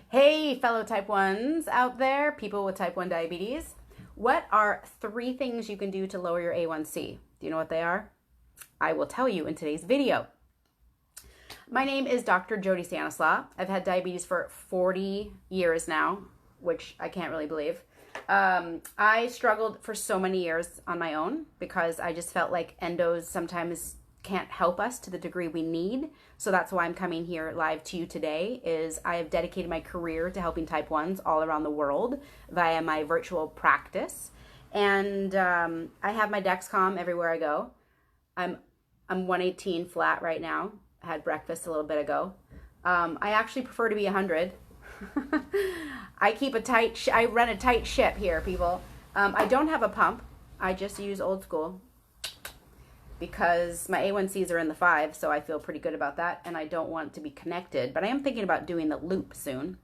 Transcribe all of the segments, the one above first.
Hey, fellow type 1s out there, people with type 1 diabetes. What are 3 things you can do to lower your A1c? Do you know what they are? I will tell you in today's video. My name is Dr. Jody Stanislaw. I've had diabetes for 40 years now, which I can't really believe. I struggled for so many years on my own because I just felt like endos sometimes can't help us to the degree we need. So that's why I'm coming here live to you today. Is I have dedicated my career to helping type 1s all around the world via my virtual practice. And I have my Dexcom everywhere I go. I'm 118 flat right now. I had breakfast a little bit ago. I actually prefer to be 100. I run a tight ship here, people. I don't have a pump. I just use old school because my A1Cs are in the 5, so I feel pretty good about that, and I don't want to be connected, but I am thinking about doing the loop soon.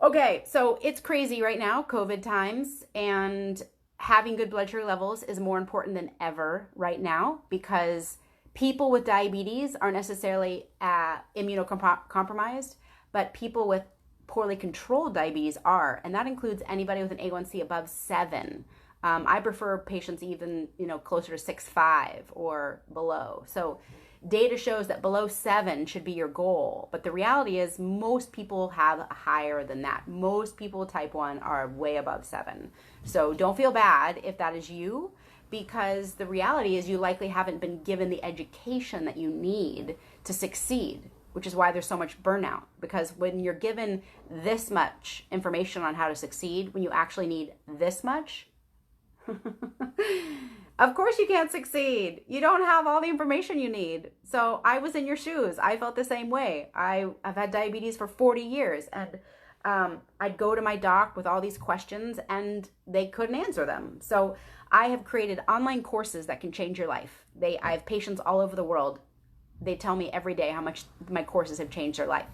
Okay, so it's crazy right now, COVID times, and having good blood sugar levels is more important than ever right now because people with diabetes aren't necessarily immunocompromised, but people with poorly controlled diabetes are, and that includes anybody with an A1C above 7. I prefer patients even, closer to 6.5 or below. So data shows that below 7 should be your goal. But the reality is most people have higher than that. Most people with type 1 are way above 7. So don't feel bad if that is you, because the reality is you likely haven't been given the education that you need to succeed, which is why there's so much burnout. Because when you're given this much information on how to succeed, when you actually need this much, of course you can't succeed. You don't have all the information you need. So I was in your shoes. I felt the same way. I've had diabetes for 40 years, and I'd go to my doc with all these questions and they couldn't answer them. So I have created online courses that can change your life. I have patients all over the world. They tell me every day how much my courses have changed their life.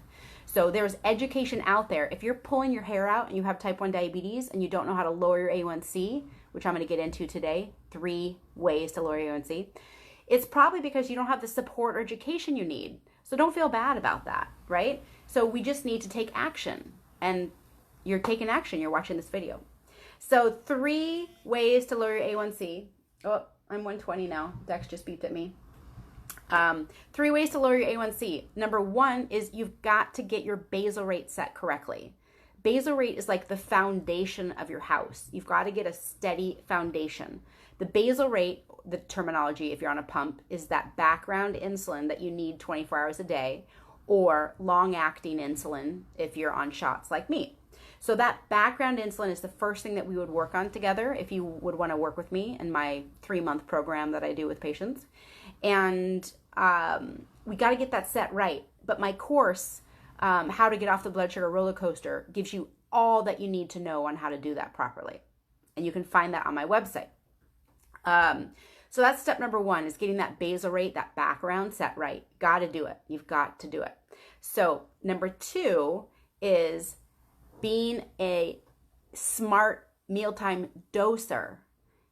So there's education out there. If you're pulling your hair out and you have type 1 diabetes and you don't know how to lower your A1C, which I'm going to get into today, 3 ways to lower your A1C, it's probably because you don't have the support or education you need. So don't feel bad about that, right? So we just need to take action. And you're taking action. You're watching this video. So 3 ways to lower your A1C. Oh, I'm 120 now. Dex just beeped at me. 3 ways to lower your A1C. Number 1 is you've got to get your basal rate set correctly. Basal rate is like the foundation of your house. You've got to get a steady foundation. The basal rate, the terminology if you're on a pump, is that background insulin that you need 24 hours a day, or long-acting insulin if you're on shots like me. So that background insulin is the first thing that we would work on together if you would want to work with me in my 3-month program that I do with patients. And we got to get that set right. But my course, How to Get Off the Blood Sugar Roller Coaster, gives you all that you need to know on how to do that properly. And you can find that on my website. So that's step number 1, is getting that basal rate, that background set right. Got to do it. You've got to do it. So number 2 is being a smart mealtime doser.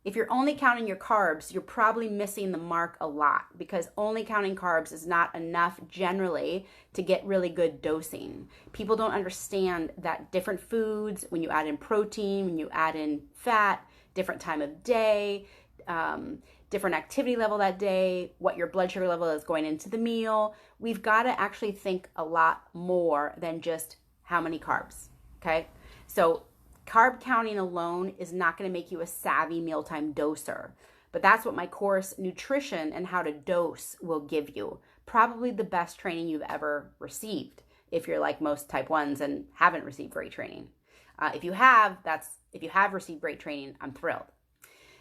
If you're only counting your carbs, you're probably missing the mark a lot, because only counting carbs is not enough generally to get really good dosing. People don't understand that different foods, when you add in protein, when you add in fat, different time of day, different activity level that day, what your blood sugar level is going into the meal. We've got to actually think a lot more than just how many carbs, okay? So carb counting alone is not going to make you a savvy mealtime doser, but that's what my course, Nutrition and How to Dose, will give you. Probably the best training you've ever received if you're like most type 1s and haven't received great training. If you have received great training, I'm thrilled.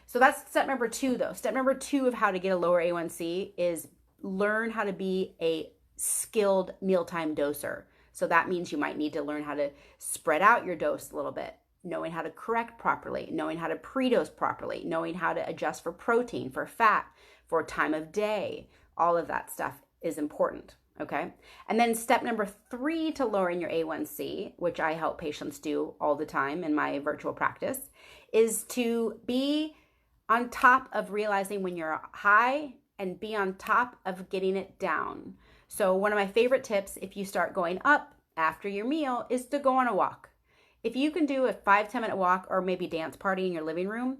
So that's step number 2, though. Step number 2 of how to get a lower A1C is learn how to be a skilled mealtime doser. So that means you might need to learn how to spread out your dose a little bit, knowing how to correct properly, knowing how to pre-dose properly, knowing how to adjust for protein, for fat, for time of day. All of that stuff is important, okay? And then step number 3 to lowering your A1C, which I help patients do all the time in my virtual practice, is to be on top of realizing when you're high and be on top of getting it down. So one of my favorite tips, if you start going up after your meal is to go on a walk. If you can do a 5-10 minute walk or maybe dance party in your living room,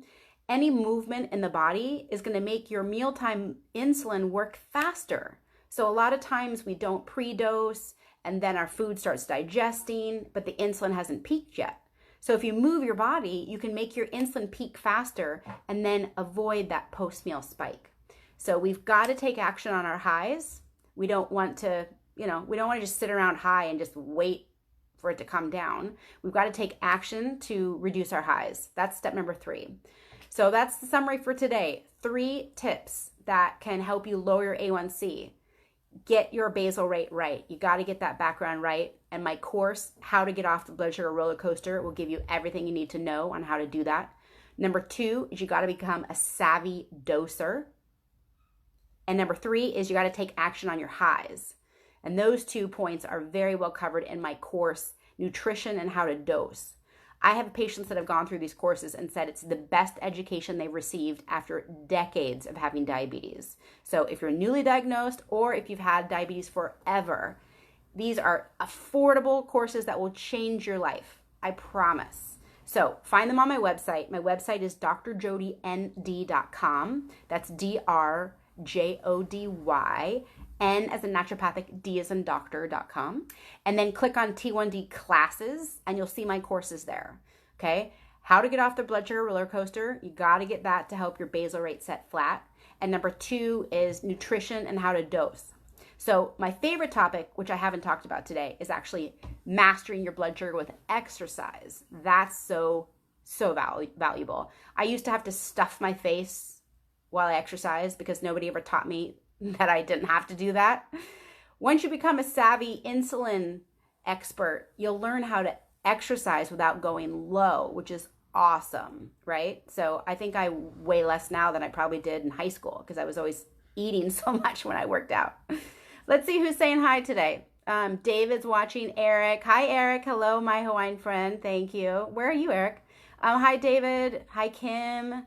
any movement in the body is going to make your mealtime insulin work faster. So a lot of times we don't pre-dose and then our food starts digesting, but the insulin hasn't peaked yet. So if you move your body, you can make your insulin peak faster and then avoid that post-meal spike. So we've got to take action on our highs. We don't want to, we don't want to just sit around high and just wait for it to come down. We've got to take action to reduce our highs. That's step number 3. So that's the summary for today. 3 tips that can help you lower your A1C. Get your basal rate right. You got to get that background right. And my course, How to Get Off the Blood Sugar Roller Coaster, will give you everything you need to know on how to do that. Number 2 is you got to become a savvy doser. And number 3 is you got to take action on your highs. And those 2 points are very well covered in my course, Nutrition and How to Dose. I have patients that have gone through these courses and said it's the best education they've received after decades of having diabetes. So if you're newly diagnosed or if you've had diabetes forever, these are affordable courses that will change your life. I promise. So find them on my website. My website is drjodynd.com. That's DRJODY. N as in naturopathic, D as in doctor.com. And then click on T1D classes and you'll see my courses there. Okay. How to get off the blood sugar roller coaster. You got to get that to help your basal rate set flat. And number 2 is nutrition and how to dose. So my favorite topic, which I haven't talked about today, is actually mastering your blood sugar with exercise. That's so valuable. I used to have to stuff my face while I exercised because nobody ever taught me that I didn't have to do that. Once you become a savvy insulin expert, you'll learn how to exercise without going low, which is awesome, right? So I think I weigh less now than I probably did in high school because I was always eating so much when I worked out. Let's see who's saying hi today. David's watching. Eric. Hi, Eric. Hello, my Hawaiian friend. Thank you. Where are you, Eric? Hi, David. Hi, Kim.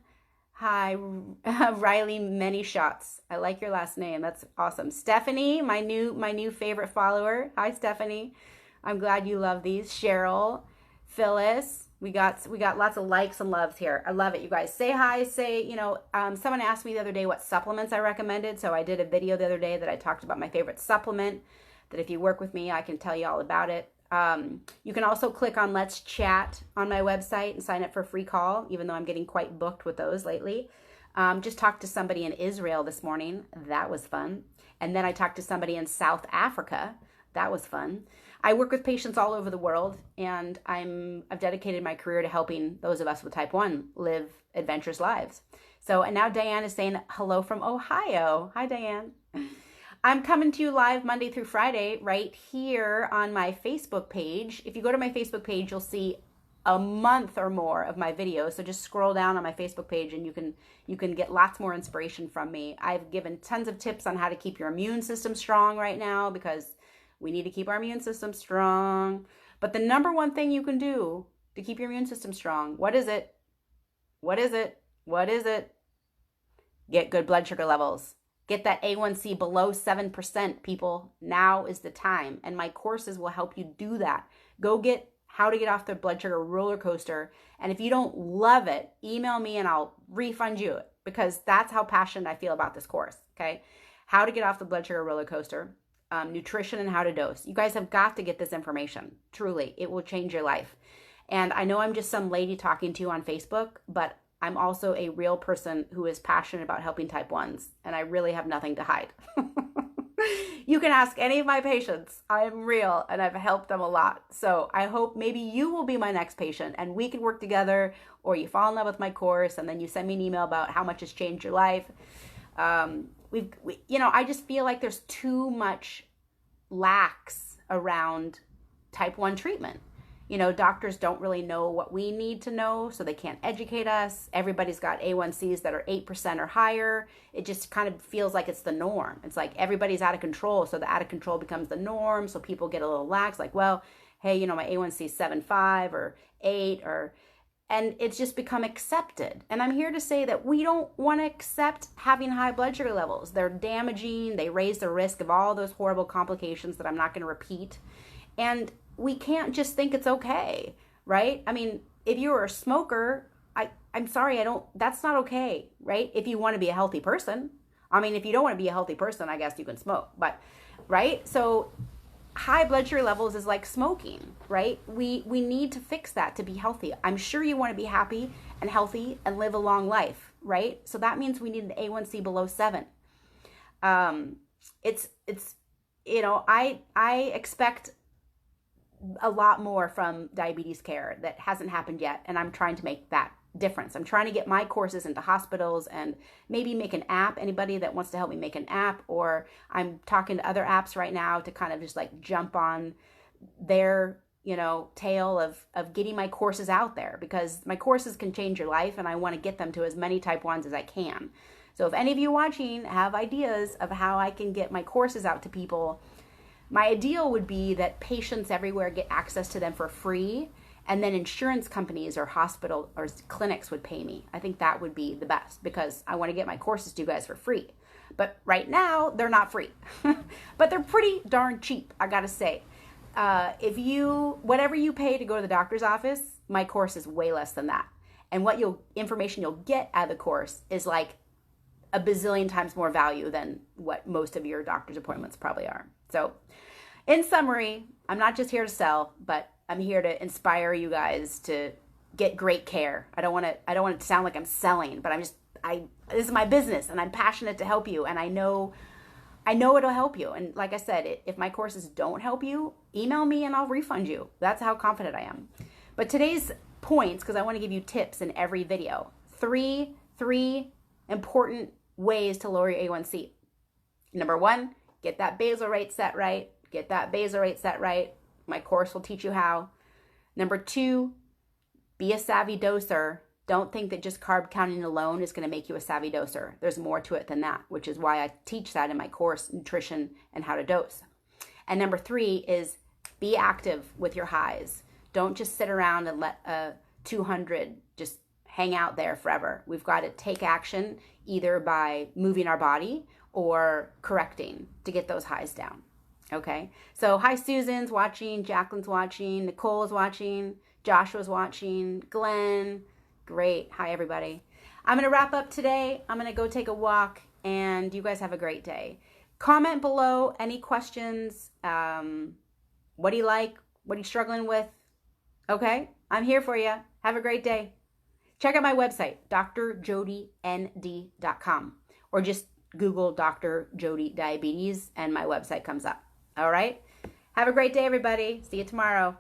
Hi, Riley, many shots. I like your last name. That's awesome. Stephanie, my new favorite follower. Hi, Stephanie. I'm glad you love these. Cheryl, Phyllis. We got lots of likes and loves here. I love it, you guys. Say hi. Say, someone asked me the other day what supplements I recommended. So I did a video the other day that I talked about my favorite supplement, that if you work with me, I can tell you all about it. You can also click on Let's Chat on my website and sign up for a free call, even though I'm getting quite booked with those lately. Just talked to somebody in Israel this morning. That was fun. And then I talked to somebody in South Africa. That was fun. I work with patients all over the world, and I've dedicated my career to helping those of us with type 1 live adventurous lives. So, and now Diane is saying hello from Ohio. Hi, Diane. I'm coming to you live Monday through Friday right here on my Facebook page. If you go to my Facebook page, you'll see a month or more of my videos. So just scroll down on my Facebook page and you can get lots more inspiration from me. I've given tons of tips on how to keep your immune system strong right now because we need to keep our immune system strong. But the number one thing you can do to keep your immune system strong, what is it? What is it? What is it? Get good blood sugar levels. Get that A1C below 7%, people. Now is the time. And my courses will help you do that. Go get How to Get Off the Blood Sugar Roller Coaster. And if you don't love it, email me and I'll refund you it because that's how passionate I feel about this course. Okay. How to Get Off the Blood Sugar Roller Coaster, nutrition and how to dose. You guys have got to get this information. Truly, it will change your life. And I know I'm just some lady talking to you on Facebook, but I'm also a real person who is passionate about helping type 1s, and I really have nothing to hide. You can ask any of my patients. I am real, and I've helped them a lot. So I hope maybe you will be my next patient, and we can work together, or you fall in love with my course, and then you send me an email about how much it's changed your life. I just feel like there's too much lax around type 1 treatment. Doctors don't really know what we need to know, so they can't educate us. Everybody's got A1Cs that are 8% or higher. It just kind of feels like it's the norm. It's like everybody's out of control, so the out of control becomes the norm, so people get a little lax, like, well, hey, my A1C is 7.5 or 8, and it's just become accepted. And I'm here to say that we don't want to accept having high blood sugar levels. They're damaging. They raise the risk of all those horrible complications that I'm not going to repeat. And we can't just think it's okay, right? I mean, if you're a smoker, I'm sorry, that's not okay, right? If you want to be a healthy person. I mean, if you don't want to be a healthy person, I guess you can smoke, but, right? So high blood sugar levels is like smoking, right? We need to fix that to be healthy. I'm sure you want to be happy and healthy and live a long life, right? So that means we need an A1c below 7. It's I expect a lot more from diabetes care that hasn't happened yet, and I'm trying to make that difference. I'm trying to get my courses into hospitals and maybe make an app. Anybody that wants to help me make an app, or I'm talking to other apps right now to kind of just like jump on their tail of getting my courses out there, because my courses can change your life and I want to get them to as many type 1s as I can. So if any of you watching have ideas of how I can get my courses out to people, my ideal would be that patients everywhere get access to them for free, and then insurance companies or hospital or clinics would pay me. I think that would be the best, because I want to get my courses to you guys for free. But right now, they're not free. But they're pretty darn cheap, I gotta say. Whatever you pay to go to the doctor's office, my course is way less than that. And what information you'll get out of the course is like a bazillion times more value than what most of your doctor's appointments probably are. So in summary, I'm not just here to sell, but I'm here to inspire you guys to get great care. I don't want it to sound like I'm selling, but this is my business and I'm passionate to help you, and I know it'll help you. And like I said, if my courses don't help you, email me and I'll refund you. That's how confident I am. But today's points, because I want to give you tips in every video. Three important ways to lower your A1c. Number 1, get that basal rate set right. Get that basal rate set right. My course will teach you how. Number 2, be a savvy doser. Don't think that just carb counting alone is going to make you a savvy doser. There's more to it than that, which is why I teach that in my course, Nutrition and How to Dose. And number 3 is be active with your highs. Don't just sit around and let a 200 just hang out there forever. We've got to take action either by moving our body or correcting to get those highs down. Okay? So hi, Susan's watching, Jacqueline's watching, Nicole's watching, Joshua's watching, Glenn. Great. Hi, everybody. I'm going to wrap up today. I'm going to go take a walk, and you guys have a great day. Comment below any questions. What do you like? What are you struggling with? Okay? I'm here for you. Have a great day. Check out my website, drjodynd.com, or just Google Dr. Jody Diabetes and my website comes up. All right? Have a great day, everybody. See you tomorrow.